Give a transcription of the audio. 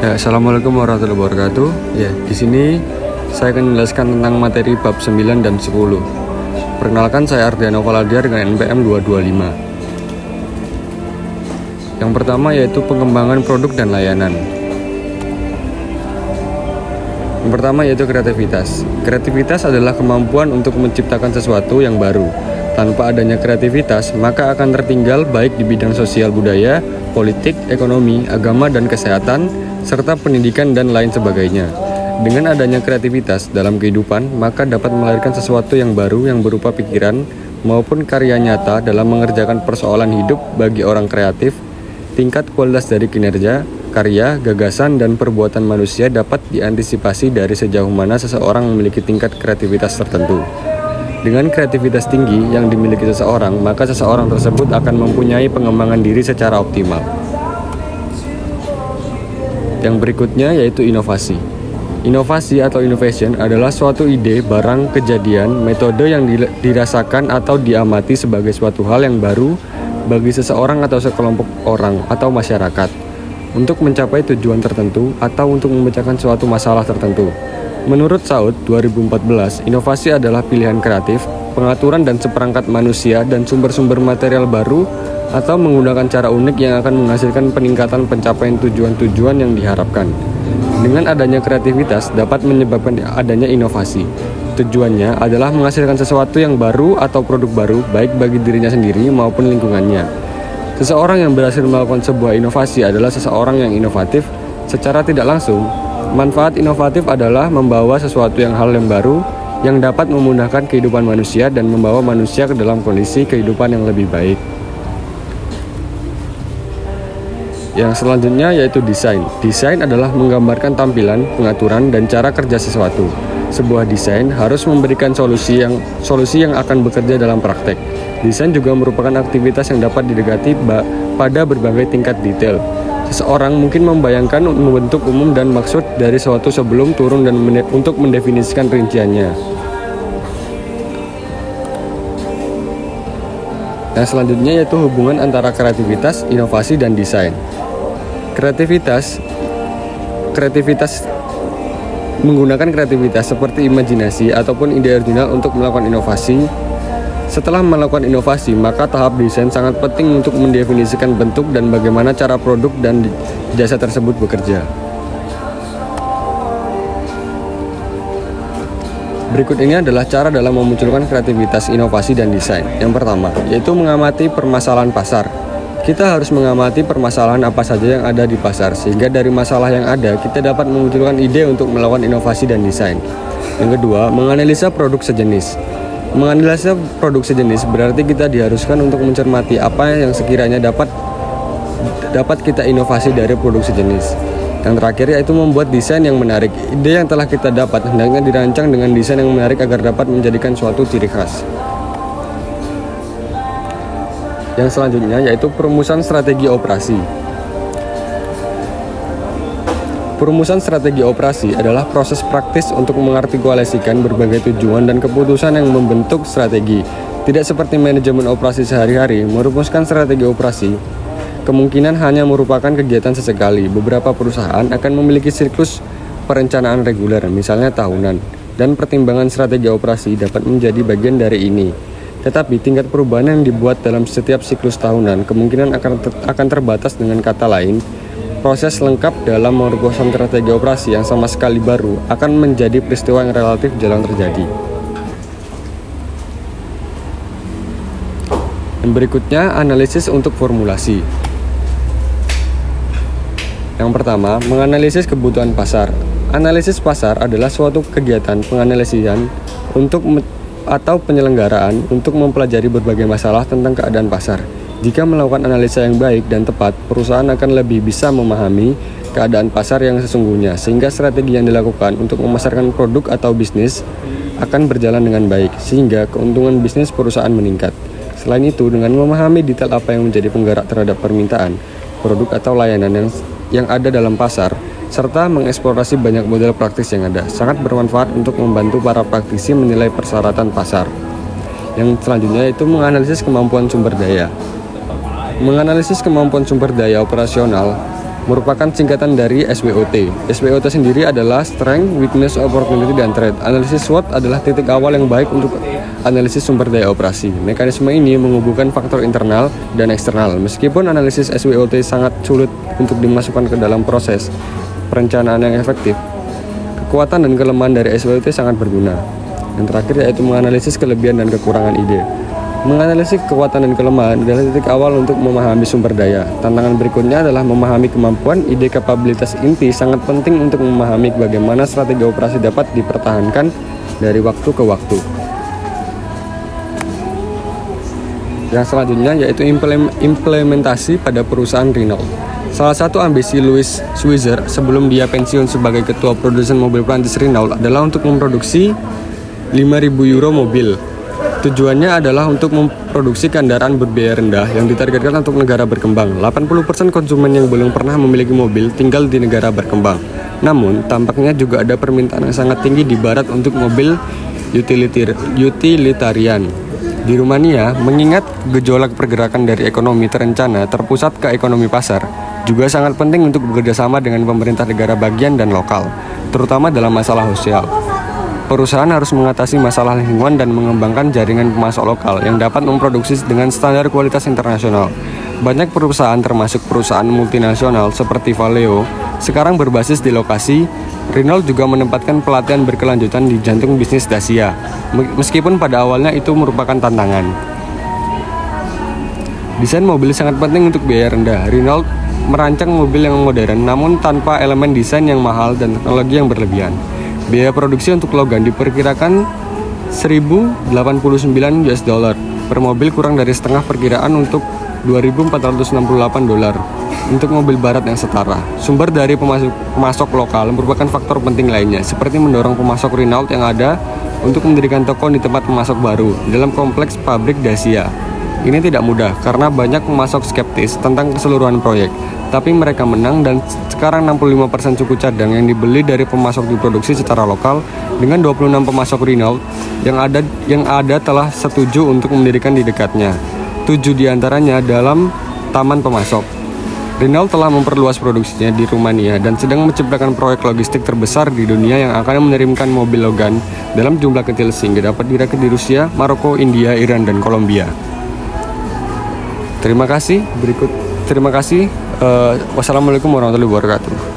Ya, Assalamualaikum warahmatullahi wabarakatuh. Ya, di sini saya akan menjelaskan tentang materi bab 9 dan 10. Perkenalkan, saya Ardiano Valadiar dengan NPM 225. Yang pertama yaitu pengembangan produk dan layanan. Yang pertama yaitu kreativitas. Kreativitas adalah kemampuan untuk menciptakan sesuatu yang baru. Tanpa adanya kreativitas, maka akan tertinggal baik di bidang sosial budaya, politik, ekonomi, agama, dan kesehatan, serta pendidikan dan lain sebagainya. Dengan adanya kreativitas dalam kehidupan, maka dapat melahirkan sesuatu yang baru yang berupa pikiran maupun karya nyata dalam mengerjakan persoalan hidup bagi orang kreatif. Tingkat kualitas dari kinerja, karya, gagasan, dan perbuatan manusia dapat diantisipasi dari sejauh mana seseorang memiliki tingkat kreativitas tertentu. Dengan kreativitas tinggi yang dimiliki seseorang, maka seseorang tersebut akan mempunyai pengembangan diri secara optimal. Yang berikutnya yaitu inovasi. Inovasi atau innovation adalah suatu ide, barang, kejadian, metode yang dirasakan atau diamati sebagai suatu hal yang baru bagi seseorang atau sekelompok orang atau masyarakat untuk mencapai tujuan tertentu atau untuk memecahkan suatu masalah tertentu. Menurut Saud 2014, inovasi adalah pilihan kreatif, pengaturan dan seperangkat manusia dan sumber-sumber material baru atau menggunakan cara unik yang akan menghasilkan peningkatan pencapaian tujuan-tujuan yang diharapkan. Dengan adanya kreativitas dapat menyebabkan adanya inovasi. Tujuannya adalah menghasilkan sesuatu yang baru atau produk baru baik bagi dirinya sendiri maupun lingkungannya. Seseorang yang berhasil melakukan sebuah inovasi adalah seseorang yang inovatif. Secara tidak langsung, manfaat inovatif adalah membawa sesuatu yang baru yang dapat memudahkan kehidupan manusia dan membawa manusia ke dalam kondisi kehidupan yang lebih baik. Yang selanjutnya yaitu desain. Desain adalah menggambarkan tampilan, pengaturan, dan cara kerja sesuatu. Sebuah desain harus memberikan solusi yang akan bekerja dalam praktek. Desain juga merupakan aktivitas yang dapat didekati pada berbagai tingkat detail. Seseorang mungkin membayangkan membentuk umum dan maksud dari suatu sebelum turun dan untuk mendefinisikan rinciannya. Yang selanjutnya yaitu hubungan antara kreativitas, inovasi, dan desain. Kreativitas menggunakan kreativitas seperti imajinasi ataupun ide original untuk melakukan inovasi. Setelah melakukan inovasi, maka tahap desain sangat penting untuk mendefinisikan bentuk dan bagaimana cara produk dan jasa tersebut bekerja. Berikut ini adalah cara dalam memunculkan kreativitas, inovasi, dan desain. Yang pertama, yaitu mengamati permasalahan pasar. Kita harus mengamati permasalahan apa saja yang ada di pasar, sehingga dari masalah yang ada, kita dapat memunculkan ide untuk melakukan inovasi dan desain. Yang kedua, menganalisa produk sejenis. Menganalisa produk sejenis berarti kita diharuskan untuk mencermati apa yang sekiranya dapat kita inovasi dari produk sejenis. Yang terakhir yaitu membuat desain yang menarik. Ide yang telah kita dapat hendaknya dirancang dengan desain yang menarik agar dapat menjadikan suatu ciri khas. Yang selanjutnya yaitu perumusan strategi operasi. Perumusan strategi operasi adalah proses praktis untuk mengartikulasikan berbagai tujuan dan keputusan yang membentuk strategi. Tidak seperti manajemen operasi sehari-hari, merumuskan strategi operasi kemungkinan hanya merupakan kegiatan sesekali. Beberapa perusahaan akan memiliki siklus perencanaan reguler, misalnya tahunan, dan pertimbangan strategi operasi dapat menjadi bagian dari ini. Tetapi tingkat perubahan yang dibuat dalam setiap siklus tahunan kemungkinan akan terbatas. Dengan kata lain, proses lengkap dalam merumuskan strategi operasi yang sama sekali baru akan menjadi peristiwa yang relatif jarang terjadi. Yang berikutnya, analisis untuk formulasi. Yang pertama, menganalisis kebutuhan pasar. Analisis pasar adalah suatu kegiatan penganalisian atau penyelenggaraan untuk mempelajari berbagai masalah tentang keadaan pasar. Jika melakukan analisa yang baik dan tepat, perusahaan akan lebih bisa memahami keadaan pasar yang sesungguhnya, sehingga strategi yang dilakukan untuk memasarkan produk atau bisnis akan berjalan dengan baik, sehingga keuntungan bisnis perusahaan meningkat. Selain itu, dengan memahami detail apa yang menjadi penggerak terhadap permintaan, produk atau layanan yang ada dalam pasar, serta mengeksplorasi banyak model praktis yang ada, sangat bermanfaat untuk membantu para praktisi menilai persyaratan pasar. Yang selanjutnya yaitu menganalisis kemampuan sumber daya. Menganalisis kemampuan sumber daya operasional merupakan singkatan dari SWOT. SWOT sendiri adalah Strength, Weakness, Opportunity, dan Threat. Analisis SWOT adalah titik awal yang baik untuk analisis sumber daya operasi. Mekanisme ini menghubungkan faktor internal dan eksternal. Meskipun analisis SWOT sangat sulit untuk dimasukkan ke dalam proses perencanaan yang efektif, kekuatan dan kelemahan dari SWOT sangat berguna. Yang terakhir yaitu menganalisis kelebihan dan kekurangan ide. Menganalisis kekuatan dan kelemahan adalah titik awal untuk memahami sumber daya. Tantangan berikutnya adalah memahami kemampuan. Ide kapabilitas inti sangat penting untuk memahami bagaimana strategi operasi dapat dipertahankan dari waktu ke waktu. Yang selanjutnya yaitu implementasi pada perusahaan Renault. Salah satu ambisi Louis Switzer sebelum dia pensiun sebagai ketua produsen mobil Prancis Renault adalah untuk memproduksi 5.000 euro mobil. Tujuannya adalah untuk memproduksi kendaraan berbiaya rendah yang ditargetkan untuk negara berkembang. 80% konsumen yang belum pernah memiliki mobil tinggal di negara berkembang. Namun, tampaknya juga ada permintaan yang sangat tinggi di barat untuk mobil utilitarian. Di Rumania, mengingat gejolak pergerakan dari ekonomi terencana terpusat ke ekonomi pasar, juga sangat penting untuk bekerja sama dengan pemerintah negara bagian dan lokal, terutama dalam masalah sosial. Perusahaan harus mengatasi masalah lingkungan dan mengembangkan jaringan pemasok lokal yang dapat memproduksi dengan standar kualitas internasional. Banyak perusahaan termasuk perusahaan multinasional seperti Valeo sekarang berbasis di lokasi. Renault juga menempatkan pelatihan berkelanjutan di jantung bisnis Dacia, meskipun pada awalnya itu merupakan tantangan. Desain mobil sangat penting untuk biaya rendah. Renault merancang mobil yang modern namun tanpa elemen desain yang mahal dan teknologi yang berlebihan. Biaya produksi untuk Logan diperkirakan 1.089 US dollar per mobil, kurang dari setengah perkiraan untuk 2.468 dolar untuk mobil barat yang setara. Sumber dari pemasok lokal merupakan faktor penting lainnya, seperti mendorong pemasok Renault yang ada untuk mendirikan toko di tempat pemasok baru dalam kompleks pabrik Dacia. Ini tidak mudah karena banyak pemasok skeptis tentang keseluruhan proyek, tapi mereka menang dan sekarang 65% suku cadang yang dibeli dari pemasok diproduksi secara lokal, dengan 26 pemasok Renault yang ada telah setuju untuk mendirikan di dekatnya. 7 diantaranya dalam taman pemasok. Renault telah memperluas produksinya di Rumania dan sedang menciptakan proyek logistik terbesar di dunia yang akan mengirimkan mobil Logan dalam jumlah kecil sehingga dapat dirakit di Rusia, Maroko, India, Iran, dan Kolombia. Terima kasih. Wassalamualaikum warahmatullahi wabarakatuh.